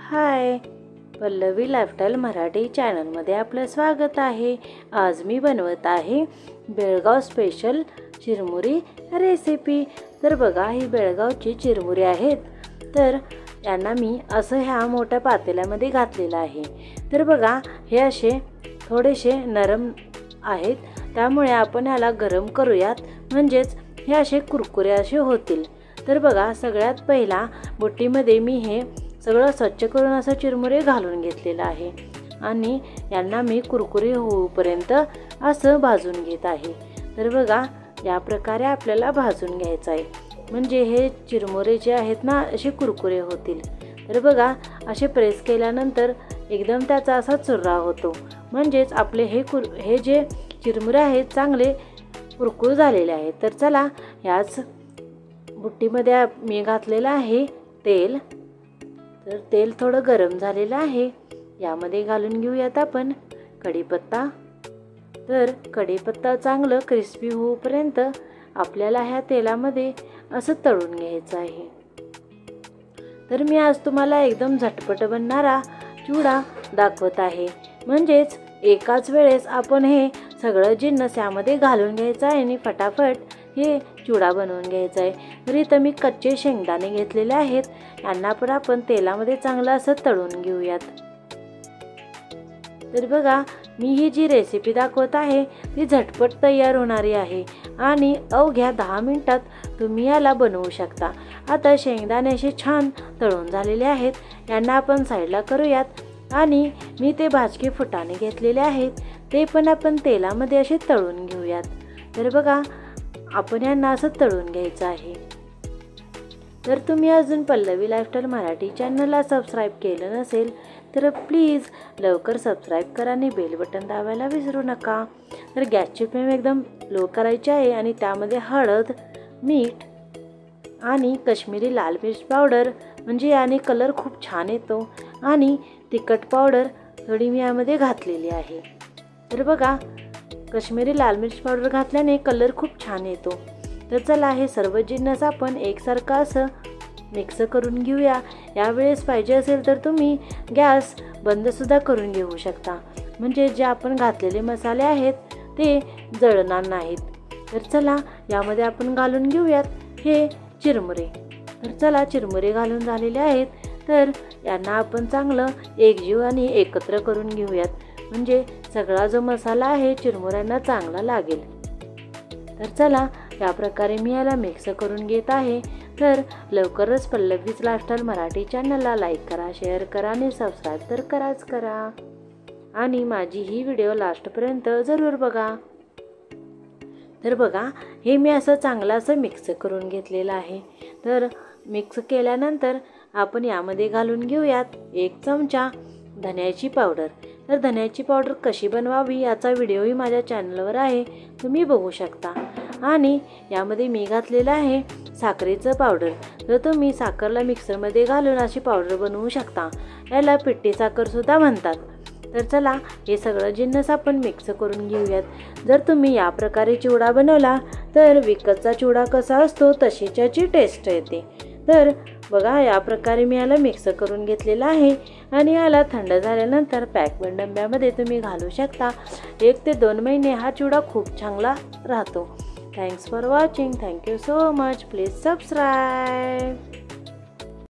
हाय, Pallavi lifestyle Marathi चॅनलमध्ये आपलं स्वागत आहे। आज मी बनवत आहे बेळगाव स्पेशल चिरमुरी रेसिपी। तर बघा, ही बेळगावची चिरमुरी आहेत। तर यांना मी असं ह्या मोठ्या पातेल्यामध्ये घातलेलं आहे। तर बघा, हे असे थोडेसे नरम आहेत, त्यामुळे आपण याला गरम करूयात, म्हणजेच हे असे कुरकुरे असे होतील। तर बघा, सगळ्यात पहिला बुट्टीमध्ये मी हे सगळं स्वच्छ करून असं चिरमुरे घालून घेतलेलं आहे आणि यांना मी कुरकुरे होईपर्यंत असं भाजून घेत आहे। तर बघा, या प्रकारे आपल्याला भाजून घ्यायचं आहे, म्हणजे हे चिरमुरे जे आहेत ना असे कुरकुरे होतील। तर बघा, असे प्रेस केल्यानंतर एकदम त्याचा असा चुर्रा होतो, म्हणजेच आपले हे जे चिरमुरे आहेत चांगले कुरकुर झालेले आहेत। तर चला, याच बुट्टीमध्ये मी घातलेलं आहे तेल। तर तेल थोडं गरम झालेलं आहे, यामध्ये घालून घेऊयात आपण कढीपत्ता। तर कढीपत्ता चांगलं क्रिस्पी होईपर्यंत आपल्याला ह्या तेलामध्ये असं तळून घ्यायचं आहे। तर मी आज तुम्हाला एकदम झटपट बनणारा चिवडा दाखवत आहे, म्हणजेच एकाच वेळेस आपण हे सगळं जिन्नस यामध्ये घालून घ्यायचं आहे आणि फटाफट हे चिवडा बनवून घ्यायचा आहे। तर इथं मी कच्चे शेंगदाणे घेतलेले आहेत, यांना पण आपण तेलामध्ये चांगलं असं तळून घेऊयात। तर बघा, मी ही जी रेसिपी दाखवत आहे ती झटपट तयार होणारी आहे आणि अवघ्या 10 मिनिटात तुम्ही याला बनवू शकता। आता शेंगदाणे असे छान तळून झालेले आहेत, यांना आपण साईडला करूयात आणि मी ते भाजके फुटाणे घेतलेले आहेत, ते पण आपण तेलामध्ये असे तळून घेऊयात। तर बघा, आपण यांना असं तळून घ्यायचं आहे। तर तुम्ही अजून पल्लवी लाईफस्टाईल मराठी चॅनलला सबस्क्राईब केलं नसेल तर प्लीज लवकर सबस्क्राईब करा आणि बेल बटन दाबायला विसरू नका। तर गॅसची फ्लेम एकदम लो करायची आहे आणि त्यामध्ये हळद, मीठ आणि काश्मीरी लाल मिर्च पावडर, म्हणजे याने कलर खूप छान येतो, आणि तिखट पावडर थोडी मी यामध्ये घातलेली आहे। तर बघा, काश्मीरी लाल मिर्च पावडर घातल्याने कलर खूप छान येतो। तर चला, हे सर्व जिन्नस आपण एकसारखं असं मिक्स करून घेऊया। यावेळेस पाहिजे असेल तर तुम्ही गॅस बंदसुद्धा करून घेऊ शकता, म्हणजे जे आपण घातलेले मसाले आहेत ते जळणार नाहीत। तर चला, यामध्ये आपण घालून घेऊयात हे चिरमुरे। तर चला, चिरमुरे घालून झालेले आहेत, तर यांना आपण चांगलं एकजीव आणि एकत्र करून घेऊयात, म्हणजे सगळा जो मसाला आहे चिरमुऱ्यांना चांगला लागेल। तर चला, या प्रकारे मी याला मिक्स करून घेत आहे। तर लवकरच पल्लवीज लाईफस्टाईल मराठी चॅनलला लाईक करा, शेअर करा आणि सबस्क्राईब तर कराच करा, आणि माझी ही व्हिडिओ लास्टपर्यंत जरूर बघा। तर बघा, हे मी असं चांगलं असं मिक्स करून घेतलेलं आहे। तर मिक्स केल्यानंतर आपण यामध्ये घालून घेऊयात 1 चमचा धन्याची पावडर। तर धन्याची पावडर कशी बनवावी याचा व्हिडिओही माझ्या चॅनलवर आहे, तुम्ही बघू शकता। आणि यामध्ये मी घातलेलं आहे साखरेचं पावडर। तर तुम्ही साखरला मिक्सरमध्ये घालून अशी पावडर बनवू शकता, याला पिठी साखर सुद्धा म्हणतात। तर चला, हे सगळं जिन्नस आपण मिक्स करून घेऊयात। जर तुम्ही या प्रकारे चिवडा बनवला तर विकतचा चिवडा कसा असतो तशीच याची टेस्ट येते। तर बघा, या प्रकारे मी याला मिक्स करून घेतलेलं आहे आणि याला थंड झाल्यानंतर पॅक बंद डब्यामध्ये तुम्ही घालू शकता। 1 ते 2 महिने हा चिवडा खूप चांगला राहतो। Thanks for watching. Thank you so much. Please subscribe.